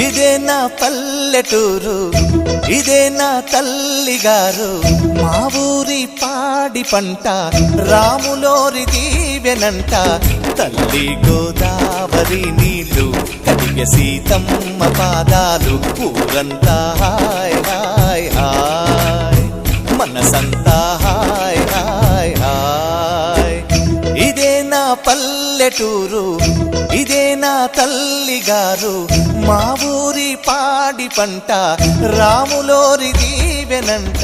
ఇదే నా పల్లెటూరు, ఇదే నా తల్లిగారు, మా ఊరి పాడి పంట రాములోరి దీవెనంట. తల్లి గోదావరి నీళ్ళు కడిగె సీతమ్మ పాదాలు, ఊరంతా హాయ్ హాయ్ హాయ్, మనసంతా హాయ్ హాయ్ హాయ్. ఇదే నా పల్లెటూరు, ఇదే నా తల్లిగారు, మా ఊరి పాడి పంట రాములోరి దీవెనంట.